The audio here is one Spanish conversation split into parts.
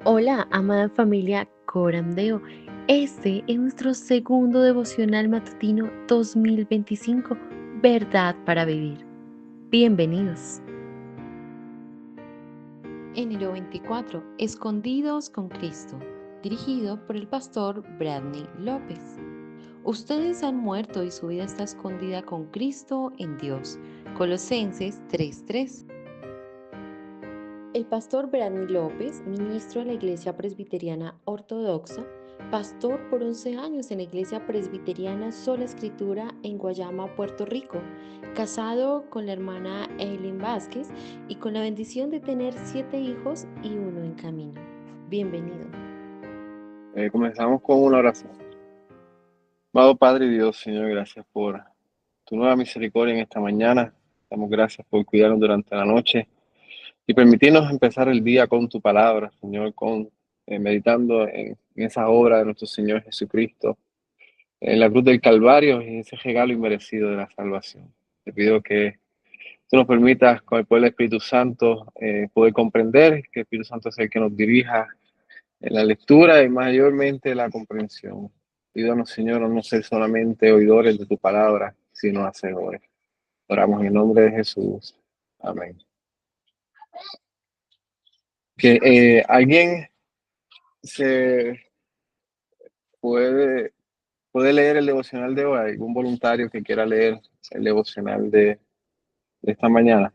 Hola, amada familia Corandeo. Este es nuestro segundo devocional matutino 2025, Verdad para Vivir. Bienvenidos. Enero 24, Escondidos con Cristo, dirigido por el pastor Bradley López. Ustedes han muerto y su vida está escondida con Cristo en Dios. Colosenses 3:3. El pastor Bradley López, ministro de la Iglesia Presbiteriana Ortodoxa, pastor por 11 años en la Iglesia Presbiteriana Sola Escritura en Guayama, Puerto Rico, casado con la hermana Eileen Vázquez y con la bendición de tener 7 hijos y uno en camino. Bienvenido. Comenzamos con una oración. Amado Padre Dios, Señor, gracias por tu nueva misericordia en esta mañana. Damos gracias por cuidarnos durante la noche y permitirnos empezar el día con tu palabra, Señor, meditando en esa obra de nuestro Señor Jesucristo, en la cruz del Calvario y ese regalo inmerecido de la salvación. Te pido que tú nos permitas, con el poder del Espíritu Santo, poder comprender, que el Espíritu Santo sea el que nos dirija en la lectura y mayormente la comprensión. Ayúdanos, Señor, a no ser solamente oidores de tu palabra, sino hacedores. Oramos en el nombre de Jesús. Amén. Que alguien se puede leer el devocional de hoy, algún voluntario que quiera leer el devocional de esta mañana.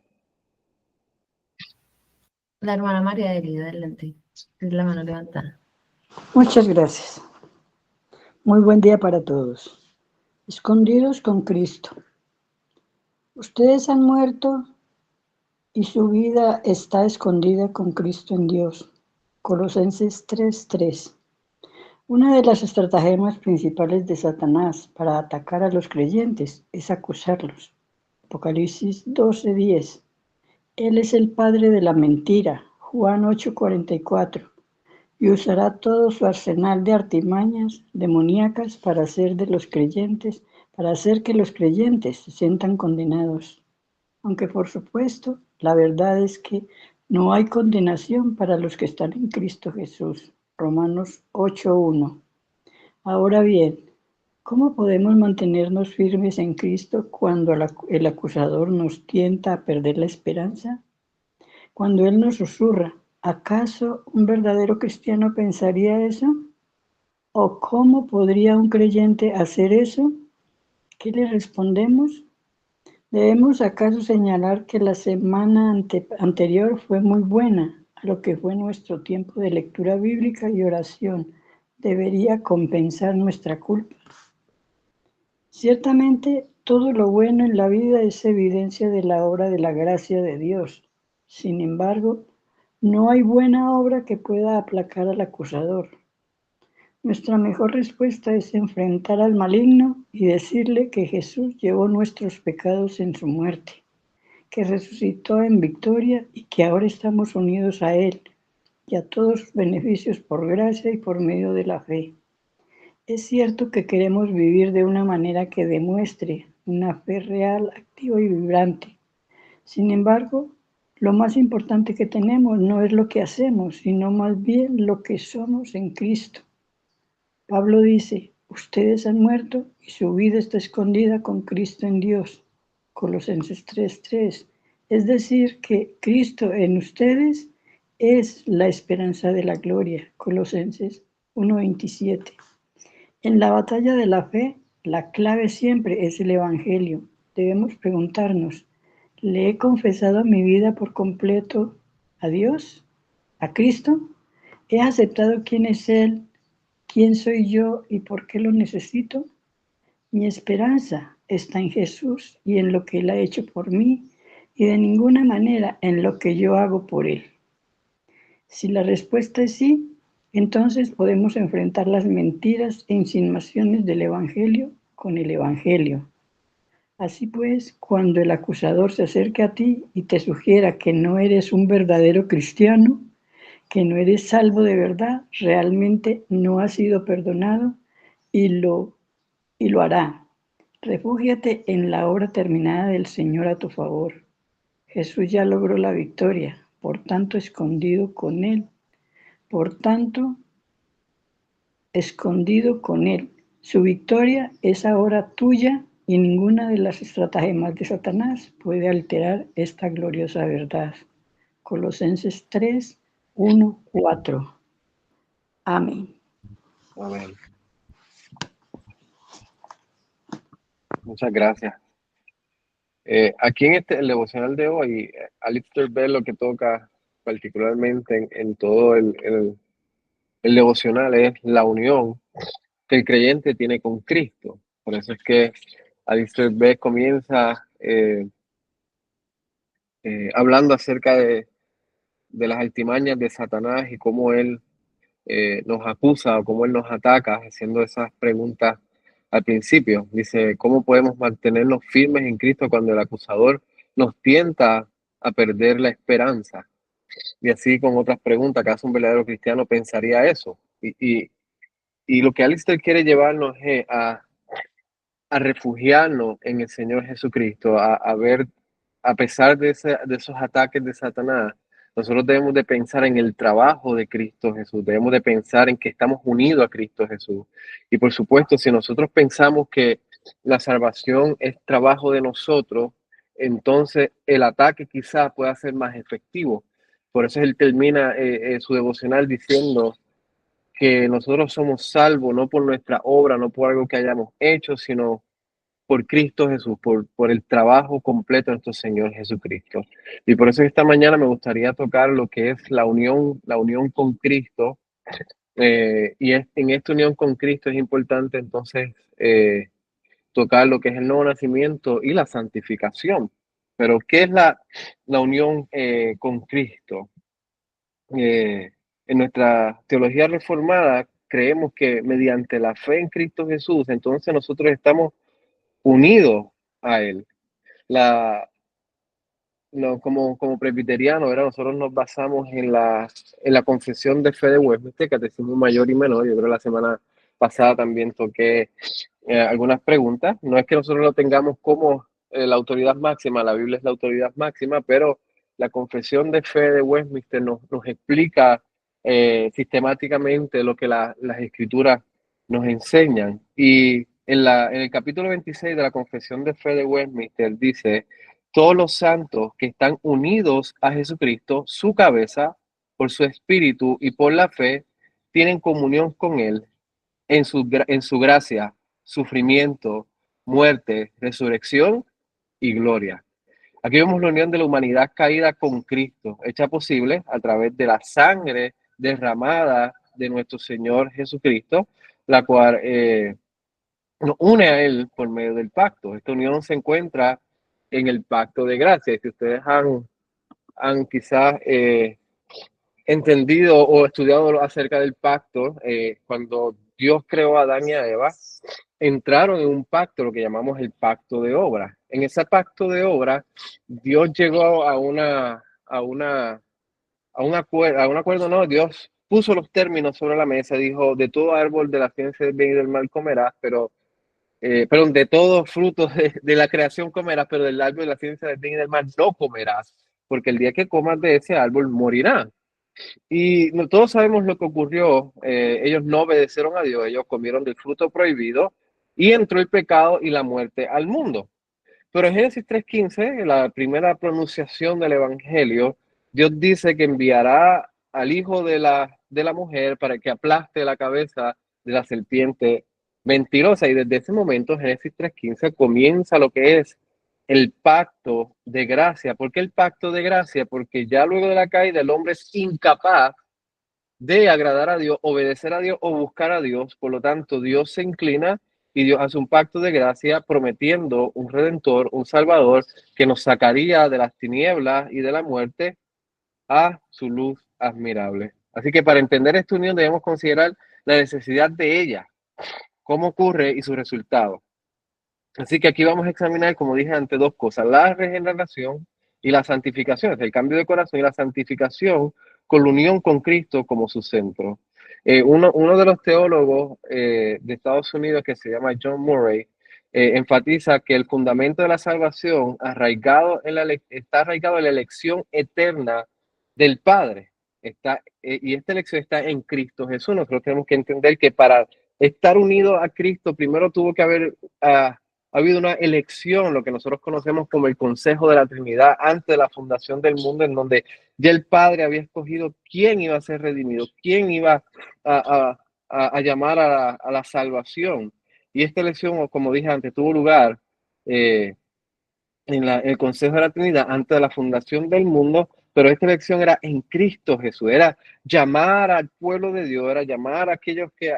La hermana María de Lida, adelante. Es la mano levantada. Muchas gracias. Muy buen día para todos. Escondidos con Cristo. Ustedes han muerto y su vida está escondida con Cristo en Dios. Colosenses 3:3. Una de las estratagemas principales de Satanás para atacar a los creyentes es acusarlos. Apocalipsis 12:10. Él es el padre de la mentira. Juan 8:44. Y usará todo su arsenal de artimañas demoníacas para hacer que los creyentes se sientan condenados. Aunque por supuesto, la verdad es que no hay condenación para los que están en Cristo Jesús. Romanos 8:1. Ahora bien, ¿cómo podemos mantenernos firmes en Cristo cuando el acusador nos tienta a perder la esperanza? Cuando Él nos susurra, ¿acaso un verdadero cristiano pensaría eso? ¿O cómo podría un creyente hacer eso? ¿Qué le respondemos? ¿Debemos acaso señalar que la semana anterior fue muy buena, a lo que fue nuestro tiempo de lectura bíblica y oración? ¿Debería compensar nuestra culpa? Ciertamente, todo lo bueno en la vida es evidencia de la obra de la gracia de Dios. Sin embargo, no hay buena obra que pueda aplacar al acusador. Nuestra mejor respuesta es enfrentar al maligno y decirle que Jesús llevó nuestros pecados en su muerte, que resucitó en victoria y que ahora estamos unidos a Él y a todos sus beneficios por gracia y por medio de la fe. Es cierto que queremos vivir de una manera que demuestre una fe real, activa y vibrante. Sin embargo, lo más importante que tenemos no es lo que hacemos, sino más bien lo que somos en Cristo. Pablo dice, ustedes han muerto y su vida está escondida con Cristo en Dios. Colosenses 3:3. Es decir, que Cristo en ustedes es la esperanza de la gloria. Colosenses 1:27. En la batalla de la fe, la clave siempre es el Evangelio. Debemos preguntarnos, ¿le he confesado mi vida por completo a Dios, a Cristo? ¿He aceptado quién es Él, quién soy yo y por qué lo necesito? Mi esperanza está en Jesús y en lo que Él ha hecho por mí y de ninguna manera en lo que yo hago por Él. Si la respuesta es sí, entonces podemos enfrentar las mentiras e insinuaciones del Evangelio con el Evangelio. Así pues, cuando el acusador se acerque a ti y te sugiera que no eres un verdadero cristiano, que no eres salvo de verdad, realmente no has sido perdonado y lo hará. Refúgiate en la obra terminada del Señor a tu favor. Jesús ya logró la victoria, por tanto, escondido con Él, por tanto, escondido con Él. Su victoria es ahora tuya y ninguna de las estratagemas de Satanás puede alterar esta gloriosa verdad. Colosenses 3, 1, 4. Amén. Amén. Muchas gracias. Aquí en el devocional de hoy, Alistair Bell lo que toca particularmente en todo el devocional es la unión que el creyente tiene con Cristo. Por eso es que Alistair Bell comienza hablando acerca de las artimañas de Satanás y cómo él nos acusa o cómo él nos ataca, haciendo esas preguntas al principio. Dice, ¿cómo podemos mantenernos firmes en Cristo cuando el acusador nos tienta a perder la esperanza? Y así con otras preguntas, ¿acaso un verdadero cristiano pensaría eso? Y lo que Alistair quiere llevarnos es a refugiarnos en el Señor Jesucristo, a ver, a pesar de esos ataques de Satanás, nosotros debemos de pensar en el trabajo de Cristo Jesús, debemos de pensar en que estamos unidos a Cristo Jesús. Y por supuesto, si nosotros pensamos que la salvación es trabajo de nosotros, entonces el ataque quizás pueda ser más efectivo. Por eso él termina su devocional diciendo que nosotros somos salvos no por nuestra obra, no por algo que hayamos hecho, sino por Cristo Jesús, por el trabajo completo de nuestro Señor Jesucristo. Y por eso esta mañana me gustaría tocar lo que es la unión con Cristo. En esta unión con Cristo es importante entonces tocar lo que es el nuevo nacimiento y la santificación. Pero, ¿qué es la unión con Cristo? En nuestra teología reformada creemos que mediante la fe en Cristo Jesús, entonces nosotros estamos unidos a Él. No, como presbiteriano, ¿verdad? Nosotros nos basamos en la confesión de fe de Westminster, catecismo mayor y menor. Yo creo que la semana pasada también toqué algunas preguntas. No es que nosotros lo tengamos como la autoridad máxima, la Biblia es la autoridad máxima, pero la confesión de fe de Westminster nos explica sistemáticamente lo que las escrituras nos enseñan. Y en el capítulo 26 de la confesión de fe de Westminster dice: todos los santos que están unidos a Jesucristo, su cabeza, por su espíritu y por la fe, tienen comunión con Él en su gracia, sufrimiento, muerte, resurrección y gloria. Aquí vemos la unión de la humanidad caída con Cristo, hecha posible a través de la sangre derramada de nuestro Señor Jesucristo, la cual nos une a Él por medio del pacto. Esta unión se encuentra en el pacto de gracia. Si ustedes han quizás entendido o estudiado acerca del pacto, cuando Dios creó a Adán y a Eva, entraron en un pacto, lo que llamamos el pacto de obra. En ese pacto de obra, Dios llegó a un acuerdo, no, Dios puso los términos sobre la mesa, dijo: de todo árbol de la ciencia del bien y del mal comerás, perdón, de todos frutos de la creación comerás, pero del árbol de la ciencia del bien y del mal no comerás, porque el día que comas de ese árbol morirás. Y todos sabemos lo que ocurrió. Ellos no obedecieron a Dios, ellos comieron del fruto prohibido y entró el pecado y la muerte al mundo. Pero en Génesis 3:15, la primera pronunciación del Evangelio, Dios dice que enviará al hijo de la mujer para que aplaste la cabeza de la serpiente mentirosa. Y desde ese momento, Génesis 3:15, comienza lo que es el pacto de gracia. ¿Por qué el pacto de gracia? Porque ya luego de la caída el hombre es incapaz de agradar a Dios, obedecer a Dios o buscar a Dios. Por lo tanto, Dios se inclina y Dios hace un pacto de gracia prometiendo un redentor, un salvador que nos sacaría de las tinieblas y de la muerte a su luz admirable. Así que para entender esta unión debemos considerar la necesidad de ella, cómo ocurre y su resultado. Así que aquí vamos a examinar, como dije antes, dos cosas: la regeneración y la santificación, es el cambio de corazón, y la santificación con la unión con Cristo como su centro. Uno de los teólogos de Estados Unidos, que se llama John Murray, enfatiza que el fundamento de la salvación está arraigado en la elección eterna del Padre. y esta elección está en Cristo Jesús. Nosotros tenemos que entender que para estar unidos a Cristo, primero tuvo que haber habido una elección, lo que nosotros conocemos como el Consejo de la Trinidad, antes de la fundación del mundo, en donde ya el Padre había escogido quién iba a ser redimido, quién iba a llamar a la salvación. Y esta elección, como dije antes, tuvo lugar en el Consejo de la Trinidad antes de la fundación del mundo, pero esta elección era en Cristo Jesús, era llamar al pueblo de Dios, era llamar a aquellos que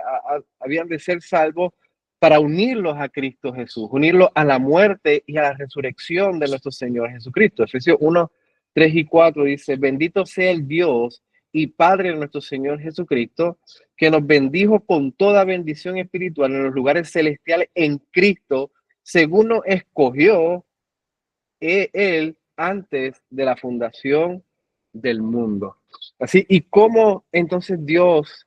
habían de ser salvos para unirlos a Cristo Jesús, unirlos a la muerte y a la resurrección de nuestro Señor Jesucristo. Efesios 1, 3 y 4 dice, bendito sea el Dios y Padre de nuestro Señor Jesucristo, que nos bendijo con toda bendición espiritual en los lugares celestiales en Cristo, según nos escogió él antes de la fundación del mundo. Así, y cómo entonces Dios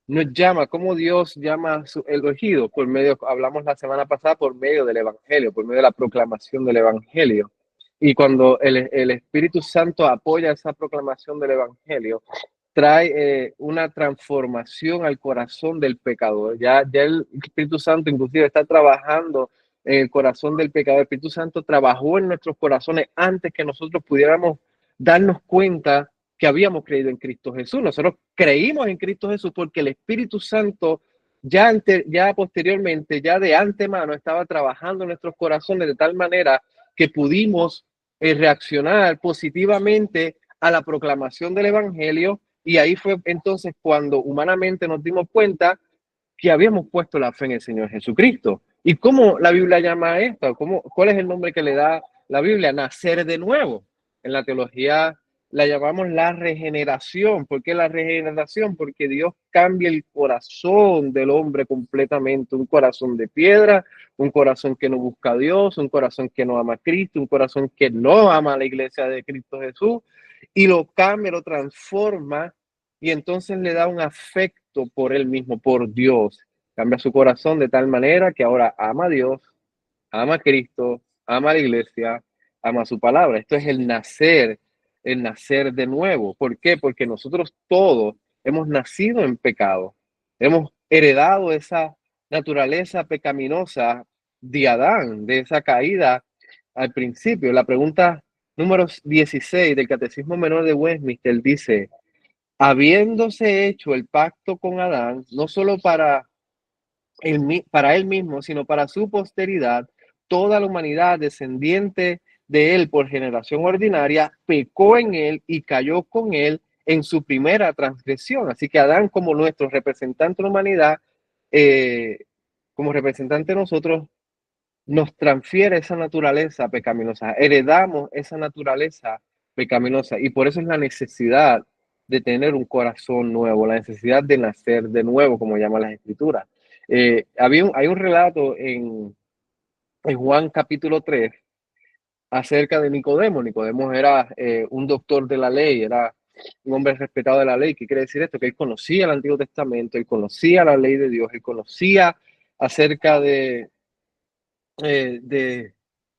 nos llama, cómo Dios llama a su elegido, por medio, hablamos la semana pasada, por medio del Evangelio, por medio de la proclamación del Evangelio. Y cuando el Espíritu Santo apoya esa proclamación del Evangelio, trae una transformación al corazón del pecador. Ya el Espíritu Santo inclusive está trabajando en el corazón del pecador. El Espíritu Santo trabajó en nuestros corazones antes que nosotros pudiéramos darnos cuenta que habíamos creído en Cristo Jesús. Nosotros creímos en Cristo Jesús porque el Espíritu Santo ya posteriormente, ya de antemano, estaba trabajando en nuestros corazones de tal manera que pudimos reaccionar positivamente a la proclamación del Evangelio. Y ahí fue entonces cuando humanamente nos dimos cuenta que habíamos puesto la fe en el Señor Jesucristo. ¿Y cómo la Biblia llama a esto? ¿Cuál es el nombre que le da la Biblia? Nacer de nuevo. En la teología la llamamos la regeneración. ¿Por qué la regeneración? Porque Dios cambia el corazón del hombre completamente. Un corazón de piedra, un corazón que no busca a Dios, un corazón que no ama a Cristo, un corazón que no ama a la iglesia de Cristo Jesús, y lo cambia, lo transforma, y entonces le da un afecto por él mismo, por Dios. Cambia su corazón de tal manera que ahora ama a Dios, ama a Cristo, ama a la iglesia, ama su palabra. Esto es el nacer de nuevo. ¿Por qué? Porque nosotros todos hemos nacido en pecado. Hemos heredado esa naturaleza pecaminosa de Adán, de esa caída al principio. La pregunta número 16 del Catecismo Menor de Westminster dice, habiéndose hecho el pacto con Adán, no solo para él mismo, sino para su posteridad, toda la humanidad descendiente de él por generación ordinaria pecó en él y cayó con él en su primera transgresión. Así que Adán, como nuestro representante de la humanidad, como representante de nosotros, nos transfiere esa naturaleza pecaminosa, heredamos esa naturaleza pecaminosa, y por eso es la necesidad de tener un corazón nuevo, la necesidad de nacer de nuevo, como llaman las escrituras. Hay un relato en Juan capítulo 3 acerca de Nicodemo. Nicodemo era un doctor de la ley, era un hombre respetado de la ley. ¿Qué quiere decir esto? Que él conocía el Antiguo Testamento, él conocía la ley de Dios, él conocía acerca de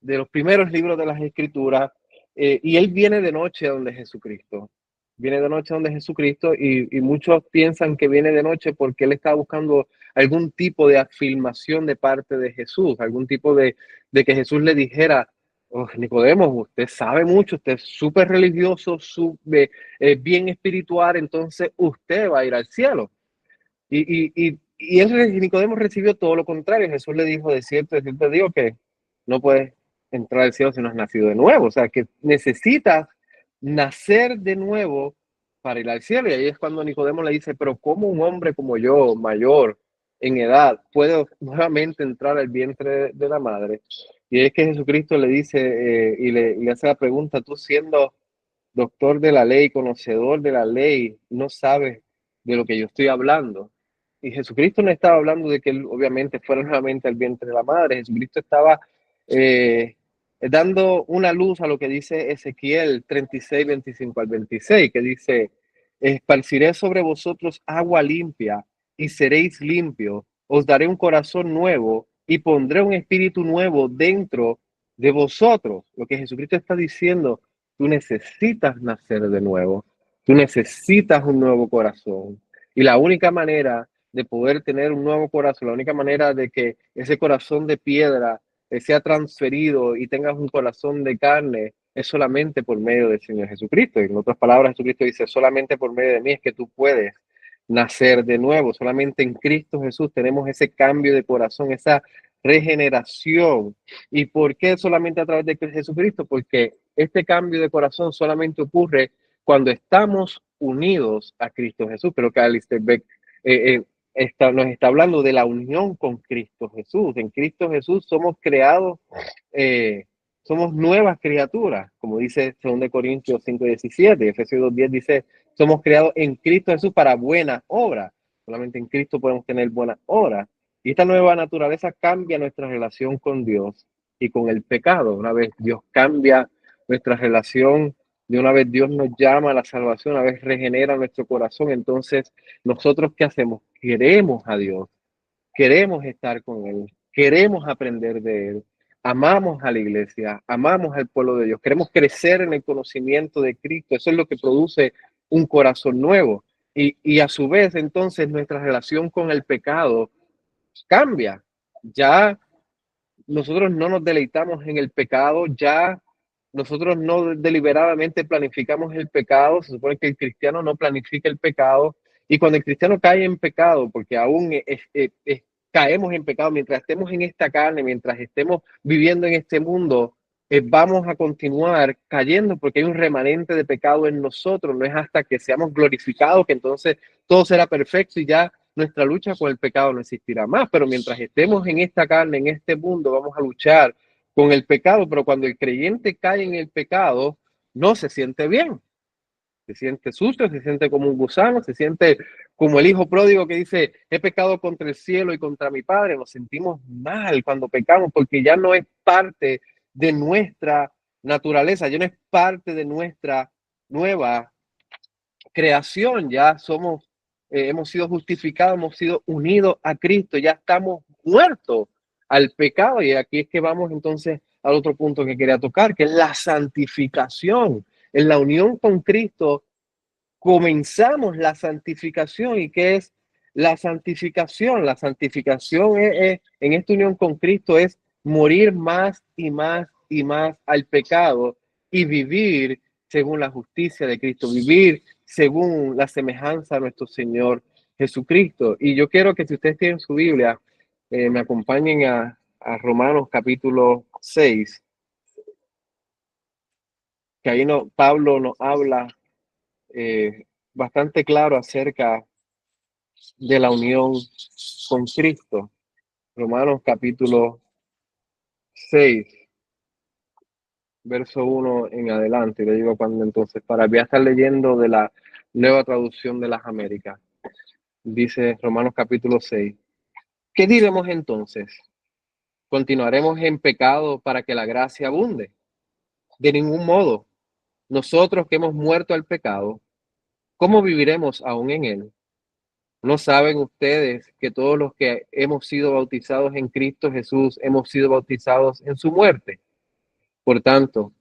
los primeros libros de las Escrituras, y él viene de noche a donde Jesucristo. Viene de noche a donde Jesucristo, y muchos piensan que viene de noche porque él está buscando algún tipo de afirmación de parte de Jesús, algún tipo de que Jesús le dijera, oh, Nicodemo, usted sabe mucho, usted es súper religioso, bien espiritual, entonces usted va a ir al cielo. Y Nicodemo recibió todo lo contrario. Jesús le dijo, de cierto digo que no puedes entrar al cielo si no has nacido de nuevo. O sea, que necesitas nacer de nuevo para ir al cielo. Y ahí es cuando Nicodemo le dice, pero ¿cómo un hombre como yo, mayor en edad, puede nuevamente entrar al vientre de la madre? Y es que Jesucristo le dice y le hace la pregunta, tú siendo doctor de la ley, conocedor de la ley, no sabes de lo que yo estoy hablando. Y Jesucristo no estaba hablando de que él obviamente fuera nuevamente al vientre de la madre. Jesucristo estaba dando una luz a lo que dice Ezequiel 36, 25 al 26, que dice, esparciré sobre vosotros agua limpia y seréis limpios, os daré un corazón nuevo y pondré un espíritu nuevo dentro de vosotros. Lo que Jesucristo está diciendo, tú necesitas nacer de nuevo. Tú necesitas un nuevo corazón. Y la única manera de poder tener un nuevo corazón, la única manera de que ese corazón de piedra sea transferido y tengas un corazón de carne, es solamente por medio del Señor Jesucristo. En otras palabras, Jesucristo dice, solamente por medio de mí es que tú puedes nacer de nuevo. Solamente en Cristo Jesús tenemos ese cambio de corazón, esa regeneración. ¿Y por qué solamente a través de Jesucristo? Porque este cambio de corazón solamente ocurre cuando estamos unidos a Cristo Jesús. Creo que Alistair Beck nos está hablando de la unión con Cristo Jesús. En Cristo Jesús somos creados, somos nuevas criaturas, como dice 2 Corintios 5:17, Efesios 2:10 dice, somos creados en Cristo Jesús para buena obra. Solamente en Cristo podemos tener buena obra. Y esta nueva naturaleza cambia nuestra relación con Dios y con el pecado. Una vez Dios cambia nuestra relación, de una vez Dios nos llama a la salvación, una vez regenera nuestro corazón, entonces nosotros ¿qué hacemos? Queremos a Dios, queremos estar con Él, queremos aprender de Él, amamos a la iglesia, amamos al pueblo de Dios, queremos crecer en el conocimiento de Cristo. Eso es lo que produce un corazón nuevo. Y a su vez, entonces, nuestra relación con el pecado cambia. Ya nosotros no nos deleitamos en el pecado, ya nosotros no deliberadamente planificamos el pecado. Se supone que el cristiano no planifica el pecado, y cuando el cristiano cae en pecado, porque aún caemos en pecado mientras estemos en esta carne, mientras estemos viviendo en este mundo, vamos a continuar cayendo porque hay un remanente de pecado en nosotros. No es hasta que seamos glorificados que entonces todo será perfecto y ya nuestra lucha con el pecado no existirá más. Pero mientras estemos en esta carne, en este mundo, vamos a luchar con el pecado. Pero cuando el creyente cae en el pecado, no se siente bien. Se siente sucio, se siente como un gusano, se siente como el hijo pródigo que dice, he pecado contra el cielo y contra mi padre. Nos sentimos mal cuando pecamos porque ya no es parte de nuestra naturaleza, ya no es parte de nuestra nueva creación. Ya somos, hemos sido justificados, hemos sido unidos a Cristo, ya estamos muertos al pecado. Y aquí es que vamos entonces al otro punto que quería tocar, que es la santificación. En la unión con Cristo comenzamos la santificación. ¿Y qué es la santificación? La santificación en esta unión con Cristo es morir más y más y más al pecado y vivir según la justicia de Cristo, vivir según la semejanza de nuestro Señor Jesucristo. Y yo quiero que si ustedes tienen su Biblia, me acompañen a Romanos capítulo 6, que ahí Pablo nos habla bastante claro acerca de la unión con Cristo. Romanos capítulo 6, verso 1 en adelante. Le digo cuando entonces, voy a estar leyendo de la Nueva Traducción de las Américas. Dice Romanos capítulo 6. ¿Qué diremos entonces? ¿Continuaremos en pecado para que la gracia abunde? De ningún modo. Nosotros que hemos muerto al pecado, ¿cómo viviremos aún en él? ¿No saben ustedes que todos los que hemos sido bautizados en Cristo Jesús hemos sido bautizados en su muerte? Por tanto,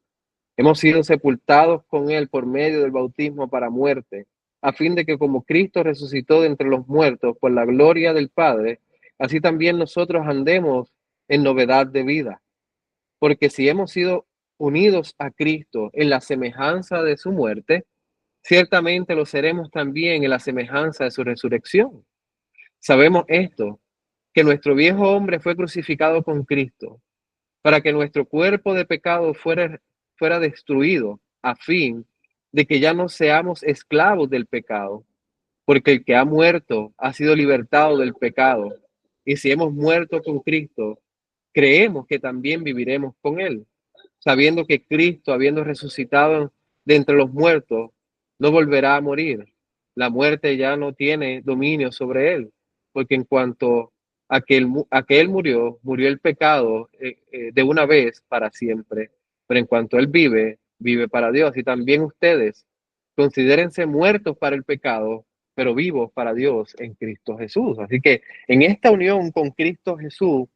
hemos sido sepultados con él por medio del bautismo para muerte, a fin de que como Cristo resucitó de entre los muertos por la gloria del Padre, así también nosotros andemos en novedad de vida. Porque si hemos sido unidos a Cristo en la semejanza de su muerte, ciertamente lo seremos también en la semejanza de su resurrección. Sabemos esto, que nuestro viejo hombre fue crucificado con Cristo, para que nuestro cuerpo de pecado fuera destruido, a fin de que ya no seamos esclavos del pecado, porque el que ha muerto ha sido libertado del pecado. Y si hemos muerto con Cristo, creemos que también viviremos con él, sabiendo que Cristo, habiendo resucitado de entre los muertos, no volverá a morir. La muerte ya no tiene dominio sobre él, porque en cuanto a que él murió el pecado de una vez para siempre. Pero en cuanto él vive, vive para Dios. Y también ustedes, considérense muertos para el pecado, pero vivos para Dios en Cristo Jesús. Así que en esta unión con Cristo Jesús,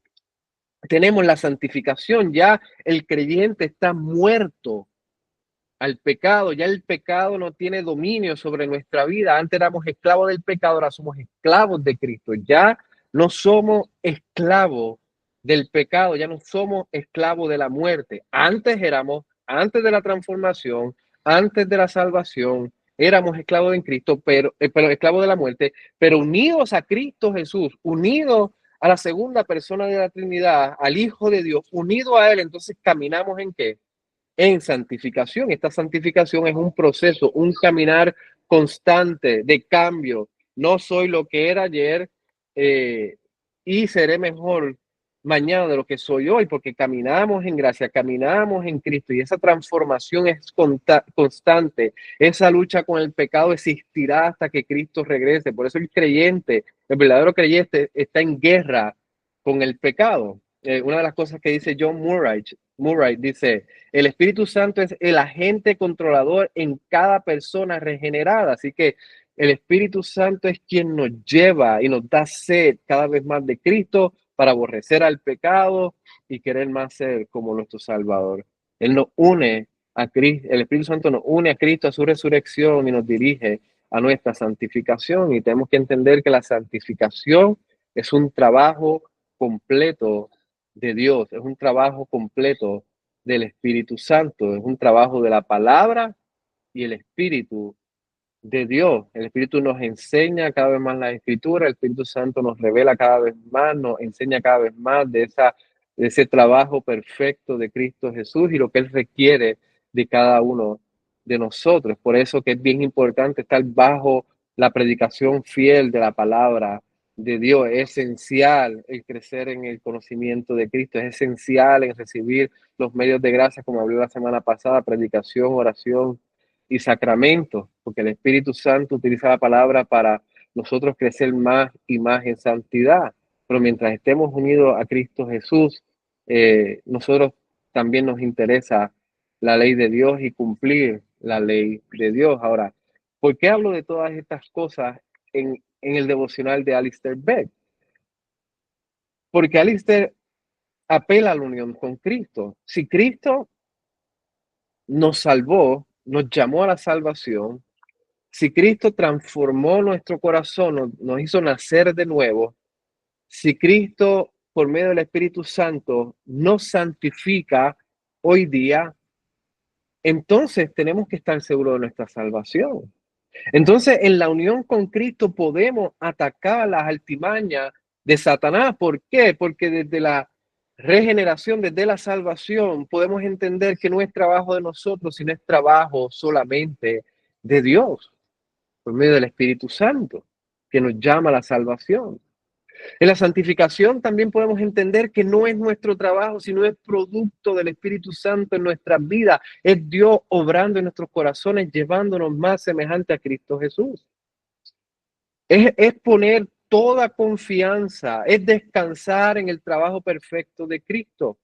tenemos la santificación. Ya el creyente está muerto al pecado. Ya el pecado no tiene dominio sobre nuestra vida. Antes éramos esclavos del pecado, ahora somos esclavos de Cristo. Ya no somos esclavos del pecado, ya no somos esclavos de la muerte. Antes de la transformación, antes de la salvación, éramos esclavos en Cristo, pero esclavos de la muerte, pero unidos a Cristo Jesús, unidos a la segunda persona de la Trinidad, al Hijo de Dios, unido a Él, entonces caminamos ¿en qué? En santificación. Esta santificación es un proceso, un caminar constante de cambio. No soy lo que era ayer y seré mejor mañana de lo que soy hoy, porque caminamos en gracia, caminamos en Cristo y esa transformación es constante. Esa lucha con el pecado existirá hasta que Cristo regrese. Por eso el creyente, el verdadero creyente, está en guerra con el pecado. Una de las cosas que dice John Murray dice, el Espíritu Santo es el agente controlador en cada persona regenerada. Así que el Espíritu Santo es quien nos lleva y nos da sed cada vez más de Cristo para aborrecer al pecado y querer más ser como nuestro Salvador. Él nos une a Cristo, el Espíritu Santo nos une a Cristo, a su resurrección y nos dirige a nuestra santificación. Y tenemos que entender que la santificación es un trabajo completo de Dios, es un trabajo completo del Espíritu Santo, es un trabajo de la palabra y el Espíritu de Dios. El Espíritu nos enseña cada vez más la Escritura, el Espíritu Santo nos revela cada vez más, nos enseña cada vez más de ese trabajo perfecto de Cristo Jesús y lo que Él requiere de cada uno de nosotros. Por eso que es bien importante estar bajo la predicación fiel de la palabra de Dios. Es esencial el crecer en el conocimiento de Cristo, es esencial en recibir los medios de gracia, como hablé la semana pasada, predicación, oración y sacramentos, porque el Espíritu Santo utiliza la palabra para nosotros crecer más y más en santidad. Pero mientras estemos unidos a Cristo Jesús, nosotros también nos interesa la ley de Dios y cumplir la ley de Dios. Ahora, ¿por qué hablo de todas estas cosas en el devocional de Alistair Begg? Porque Alistair apela a la unión con Cristo. Si Cristo nos salvó, nos llamó a la salvación, si Cristo transformó nuestro corazón, nos hizo nacer de nuevo, si Cristo, por medio del Espíritu Santo, nos santifica hoy día, entonces tenemos que estar seguros de nuestra salvación. Entonces, en la unión con Cristo podemos atacar las altimañas de Satanás. ¿Por qué? Porque desde la regeneración, desde la salvación, podemos entender que no es trabajo de nosotros, sino es trabajo solamente de Dios, por medio del Espíritu Santo, que nos llama a la salvación. En la santificación también podemos entender que no es nuestro trabajo, sino es producto del Espíritu Santo en nuestras vidas. Es Dios obrando en nuestros corazones, llevándonos más semejante a Cristo Jesús. Es poner toda confianza, es descansar en el trabajo perfecto de Cristo.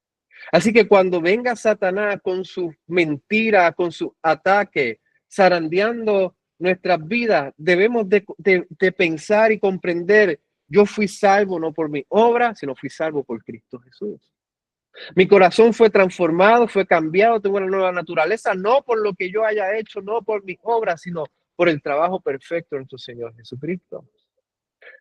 Así que cuando venga Satanás con su mentira, con su ataque, zarandeando nuestras vidas, debemos de pensar y comprender, yo fui salvo no por mi obra, sino fui salvo por Cristo Jesús. Mi corazón fue transformado, fue cambiado, tengo una nueva naturaleza, no por lo que yo haya hecho, no por mis obras, sino por el trabajo perfecto de nuestro Señor Jesucristo.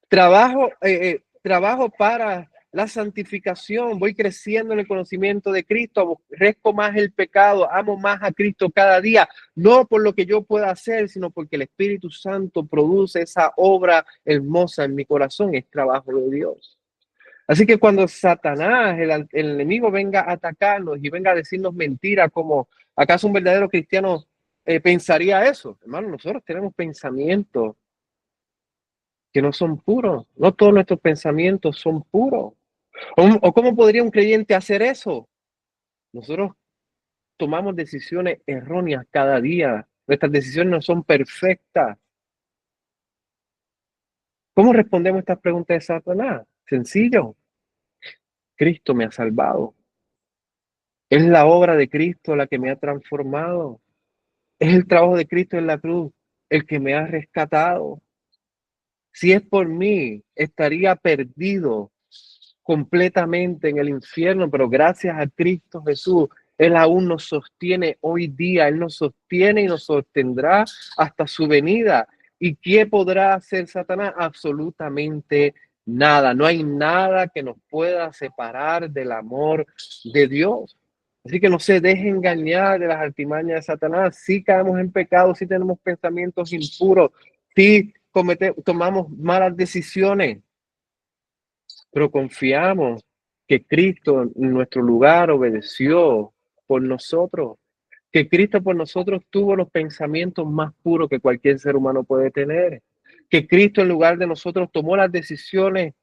Trabajo para la santificación, voy creciendo en el conocimiento de Cristo, aborrezco más el pecado, amo más a Cristo cada día, no por lo que yo pueda hacer, sino porque el Espíritu Santo produce esa obra hermosa en mi corazón, es trabajo de Dios. Así que cuando Satanás, el enemigo, venga a atacarnos y venga a decirnos mentiras, como ¿acaso un verdadero cristiano pensaría eso? Hermano, nosotros tenemos pensamientos que no son puros. No todos nuestros pensamientos son puros. ¿O cómo podría un creyente hacer eso? Nosotros tomamos decisiones erróneas cada día. Nuestras decisiones no son perfectas. ¿Cómo respondemos a estas preguntas de Satanás? Sencillo. Cristo me ha salvado. Es la obra de Cristo la que me ha transformado. Es el trabajo de Cristo en la cruz el que me ha rescatado. Si es por mí, estaría perdido completamente en el infierno, pero gracias a Cristo Jesús, Él aún nos sostiene hoy día, Él nos sostiene y nos sostendrá hasta su venida. ¿Y qué podrá hacer Satanás? Absolutamente nada. No hay nada que nos pueda separar del amor de Dios. Así que no se deje engañar de las artimañas de Satanás. Si caemos en pecado, si tenemos pensamientos impuros, si tomamos malas decisiones, pero confiamos que Cristo en nuestro lugar obedeció por nosotros, que Cristo por nosotros tuvo los pensamientos más puros que cualquier ser humano puede tener, que Cristo en lugar de nosotros tomó las decisiones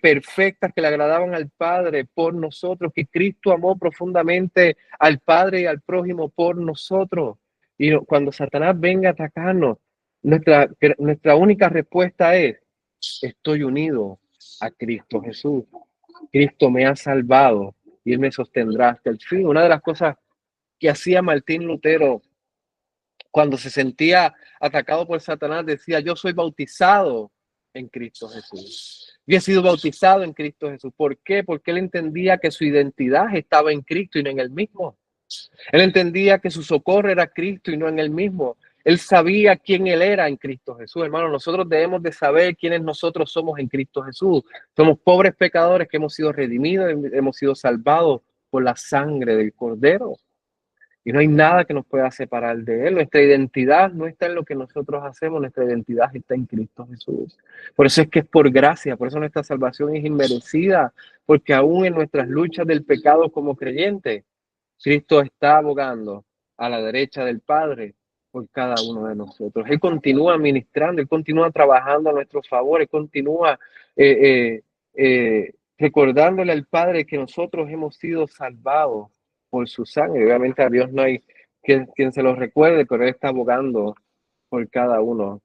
perfectas que le agradaban al Padre por nosotros, que Cristo amó profundamente al Padre y al prójimo por nosotros. Y cuando Satanás venga a atacarnos, nuestra única respuesta es: estoy unido a Cristo Jesús. Cristo me ha salvado y Él me sostendrá hasta el fin. Una de las cosas que hacía Martín Lutero cuando se sentía atacado por Satanás, decía: yo soy bautizado en Cristo Jesús. Yo he sido bautizado en Cristo Jesús. ¿Por qué? Porque él entendía que su identidad estaba en Cristo y no en él mismo. Él entendía que su socorro era Cristo y no en él mismo. Él sabía quién él era en Cristo Jesús. Hermano, nosotros debemos de saber quiénes nosotros somos en Cristo Jesús. Somos pobres pecadores que hemos sido redimidos, hemos sido salvados por la sangre del Cordero. Y no hay nada que nos pueda separar de Él. Nuestra identidad no está en lo que nosotros hacemos, nuestra identidad está en Cristo Jesús. Por eso es que es por gracia, por eso nuestra salvación es inmerecida, porque aún en nuestras luchas del pecado como creyentes, Cristo está abogando a la derecha del Padre por cada uno de nosotros. Él continúa ministrando, Él continúa trabajando a nuestro favor, Él continúa recordándole al Padre que nosotros hemos sido salvados por su sangre. Obviamente a Dios no hay quien se lo recuerde, pero Él está abogando por cada uno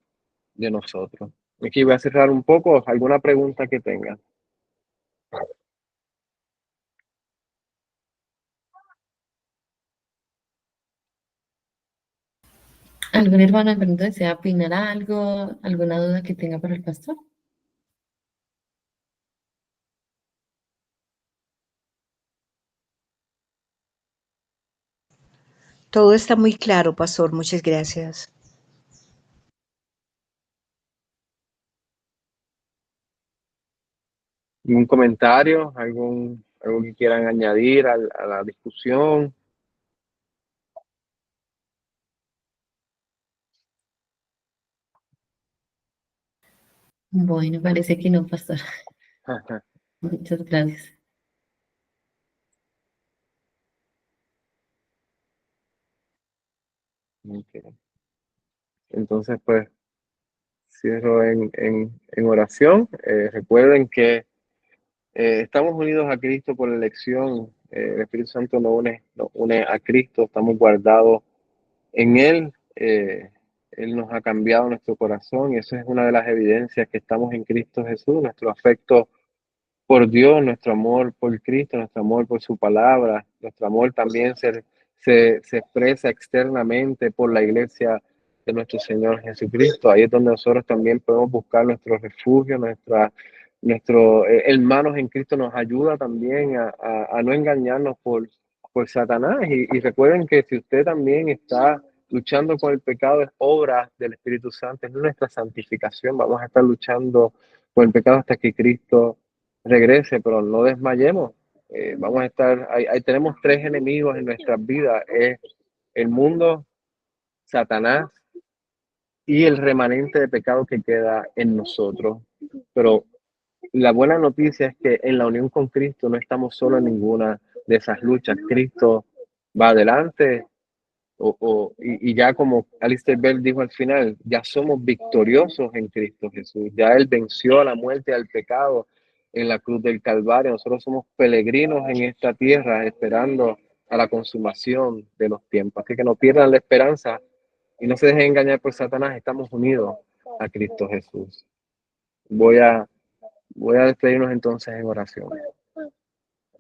de nosotros. Aquí voy a cerrar un poco. ¿Alguna pregunta que tengan? ¿Algún hermano de pronto desea opinar algo? ¿Alguna duda que tenga para el pastor? Todo está muy claro, pastor. Muchas gracias. ¿Algún comentario? ¿Algo que quieran añadir a la discusión? Bueno, parece que no, pastor. Ajá. Muchas gracias. Okay. Entonces, pues, cierro en oración. Recuerden que estamos unidos a Cristo por elección. El Espíritu Santo nos une a Cristo, estamos guardados en Él. Él nos ha cambiado nuestro corazón y eso es una de las evidencias que estamos en Cristo Jesús, nuestro afecto por Dios, nuestro amor por Cristo, nuestro amor por su palabra, nuestro amor también se expresa externamente por la iglesia de nuestro Señor Jesucristo. Ahí es donde nosotros también podemos buscar nuestro refugio, nuestro hermanos en Cristo nos ayuda también a no engañarnos por Satanás. Y recuerden que si usted también está luchando con el pecado, es obra del Espíritu Santo, es nuestra santificación. Vamos a estar luchando con el pecado hasta que Cristo regrese, pero no desmayemos. Vamos a estar, ahí tenemos tres enemigos en nuestras vidas: es el mundo, Satanás y el remanente de pecado que queda en nosotros. Pero la buena noticia es que en la unión con Cristo no estamos solos en ninguna de esas luchas. Cristo va adelante, y ya como Alistair Bell dijo al final, ya somos victoriosos en Cristo Jesús. Ya Él venció a la muerte y al pecado en la cruz del Calvario. Nosotros somos peregrinos en esta tierra esperando a la consumación de los tiempos. Así que no pierdan la esperanza y no se dejen engañar por Satanás. Estamos unidos a Cristo Jesús. Voy a despedirnos entonces en oración.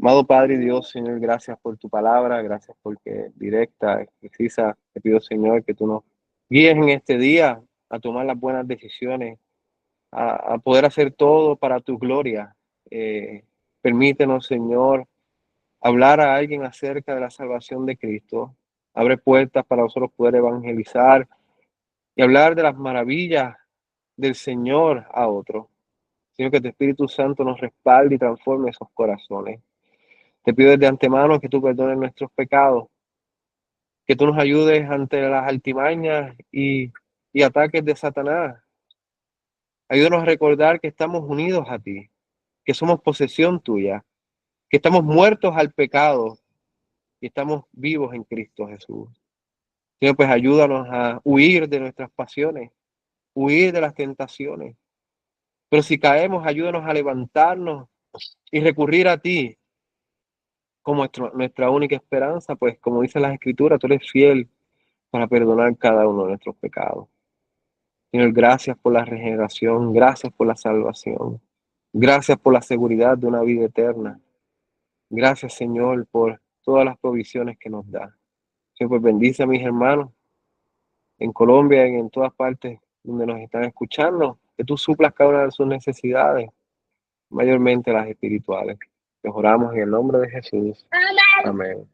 Amado Padre y Dios, Señor, gracias por tu palabra, gracias porque directa, precisa. Te pido, Señor, que tú nos guíes en este día a tomar las buenas decisiones, a poder hacer todo para tu gloria. Permítenos, Señor, hablar a alguien acerca de la salvación de Cristo. Abre puertas para nosotros poder evangelizar y hablar de las maravillas del Señor a otros. Señor, que tu Espíritu Santo nos respalde y transforme esos corazones. Te pido desde antemano que tú perdones nuestros pecados, que tú nos ayudes ante las altimañas y ataques de Satanás. Ayúdanos a recordar que estamos unidos a ti, que somos posesión tuya, que estamos muertos al pecado y estamos vivos en Cristo Jesús. Señor, pues ayúdanos a huir de nuestras pasiones, huir de las tentaciones. Pero si caemos, ayúdanos a levantarnos y recurrir a ti como nuestra única esperanza, pues como dice las Escrituras, tú eres fiel para perdonar cada uno de nuestros pecados. Señor, gracias por la regeneración, gracias por la salvación, gracias por la seguridad de una vida eterna. Gracias, Señor, por todas las provisiones que nos da. Señor, pues bendice a mis hermanos en Colombia y en todas partes donde nos están escuchando, que tú suplas cada una de sus necesidades, mayormente las espirituales. Te oramos en el nombre de Jesús. Amén.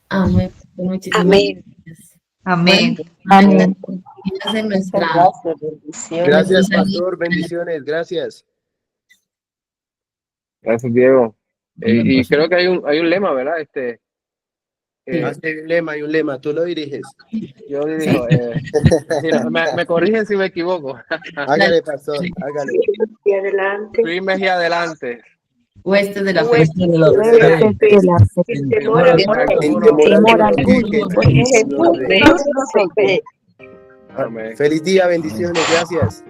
Amén. Muchísimas Amén. gracias. Amén. Amén. Dios en nuestra Gracias, bendiciones. Gracias, pastor. Bendiciones. Gracias. Gracias, Diego. Y Pastor. creo que hay un lema, ¿verdad? Hay un lema. Tú lo diriges. Yo digo, me corrigen si me equivoco. Hágale, pastor. Hágale. Y adelante. Firmes y adelante. hueste de la fe. Hueste de la fe. Sin temor al Amén. Feliz día. Bendiciones. Gracias.